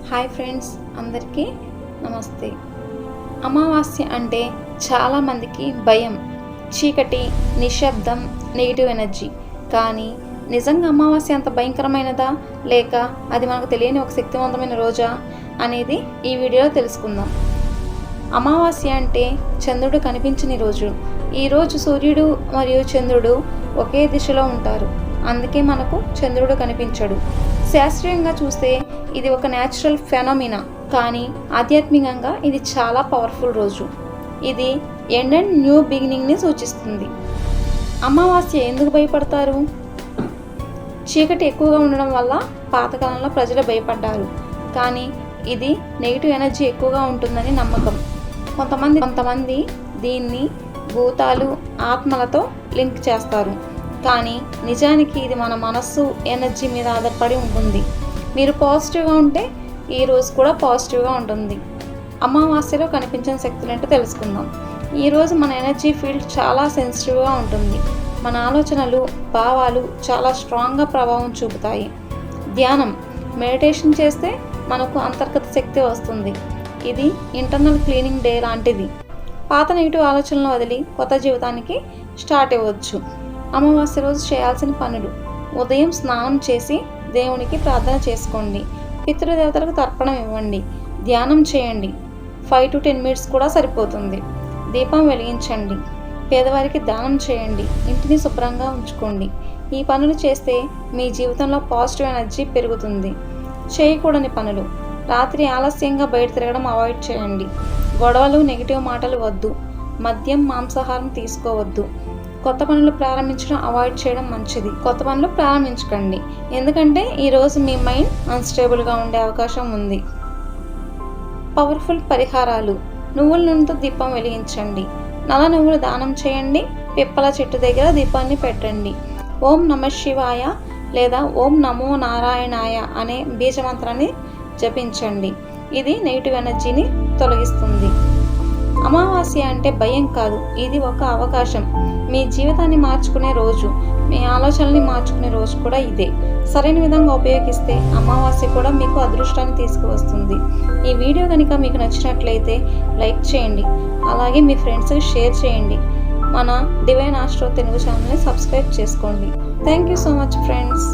Hi friends, అందరికీ నమస్తే. అమావాస్య అంటే చాలామందికి భయం, చీకటి, నిశ్శబ్దం, నెగిటివ్ ఎనర్జీ. కానీ నిజంగా అమావాస్య అంత భయంకరమైనదా, లేక అది మనకు తెలియని ఒక శక్తివంతమైన రోజా అనేది ఈ వీడియోలో తెలుసుకుందాం. అమావాస్య అంటే చంద్రుడు కనిపించని రోజు. ఈరోజు సూర్యుడు మరియు చంద్రుడు ఒకే దిశలో ఉంటారు, అందుకే మనకు చంద్రుడు కనిపించడు. శాస్త్రీయంగా చూస్తే ఇది ఒక న్యాచురల్ ఫెనోమినా, కానీ ఆధ్యాత్మికంగా ఇది చాలా పవర్ఫుల్ రోజు. ఇది ఎండ్ అండ్ న్యూ బిగినింగ్ని సూచిస్తుంది. అమావాస్య ఎందుకు భయపడతారు? చీకటి ఎక్కువగా ఉండడం వల్ల పాతకాలంలో ప్రజలు భయపడ్డారు, కానీ ఇది నెగిటివ్ ఎనర్జీ ఎక్కువగా ఉంటుందని నమ్మకం. కొంతమంది దీన్ని భూతాలు, ఆత్మలతో లింక్ చేస్తారు, కానీ నిజానికి ఇది మన మనస్సు ఎనర్జీ మీద ఆధారపడి ఉంటుంది. మీరు పాజిటివ్గా ఉంటే ఈ రోజు కూడా పాజిటివ్గా ఉంటుంది. అమావాస్యలో కనిపించిన శక్తులు ఏంటో తెలుసుకుందాం. ఈరోజు మన ఎనర్జీ ఫీల్డ్ చాలా సెన్సిటివ్గా ఉంటుంది. మన ఆలోచనలు, భావాలు చాలా స్ట్రాంగ్గా ప్రభావం చూపుతాయి. ధ్యానం, మెడిటేషన్ చేస్తే మనకు అంతర్గత శక్తి వస్తుంది. ఇది ఇంటర్నల్ క్లీనింగ్ డే లాంటిది. పాత నెగిటివ్ ఆలోచనలను వదిలి కొత్త జీవితానికి స్టార్ట్ అవ్వచ్చు. అమావాస్య రోజు చేయాల్సిన పనులు: ఉదయం స్నానం చేసి దేవునికి ప్రార్థన చేసుకోండి. పితృదేవతలకు తర్పణం ఇవ్వండి. ధ్యానం చేయండి, 5 to 10 minutes కూడా సరిపోతుంది. దీపం వెలిగించండి. పేదవారికి దానం చేయండి. ఇంటిని శుభ్రంగా ఉంచుకోండి. ఈ పనులు చేస్తే మీ జీవితంలో పాజిటివ్ ఎనర్జీ పెరుగుతుంది. చేయకూడని పనులు: రాత్రి ఆలస్యంగా బయట తిరగడం అవాయిడ్ చేయండి. గొడవలు, నెగిటివ్ మాటలు వద్దు. మద్యం, మాంసాహారం తీసుకోవద్దు. కొత్త పనులు ప్రారంభించడం అవాయిడ్ చేయడం మంచిది. కొత్త పనులు ప్రారంభించకండి, ఎందుకంటే ఈరోజు మీ మైండ్ అన్స్టేబుల్గా ఉండే అవకాశం ఉంది. పవర్ఫుల్ పరిహారాలు: నువ్వుల నూనెతో దీపం వెలిగించండి. నల్ల నువ్వులు దానం చేయండి. పిప్పల చెట్టు దగ్గర దీపాన్ని పెట్టండి. ఓం నమ శివాయ లేదా ఓం నమో నారాయణాయ అనే బీజమంత్రాన్ని జపించండి. ఇది నెగిటివ్ ఎనర్జీని తొలగిస్తుంది. అమావాస్య అంటే భయం కాదు, ఇది ఒక అవకాశం. మీ జీవితాన్ని మార్చుకునే రోజు, మీ ఆలోచనల్ని మార్చుకునే రోజు కూడా ఇదే. సరైన విధంగా ఉపయోగిస్తే అమావాస్య కూడా మీకు అదృష్టాన్ని తీసుకువస్తుంది. ఈ వీడియో కనుక మీకు నచ్చినట్లయితే లైక్ చేయండి, అలాగే మీ ఫ్రెండ్స్కి షేర్ చేయండి. మన డివైన్ ఆస్ట్రో తెలుగు ఛానల్ని సబ్స్క్రైబ్ చేసుకోండి. Thank you so much friends.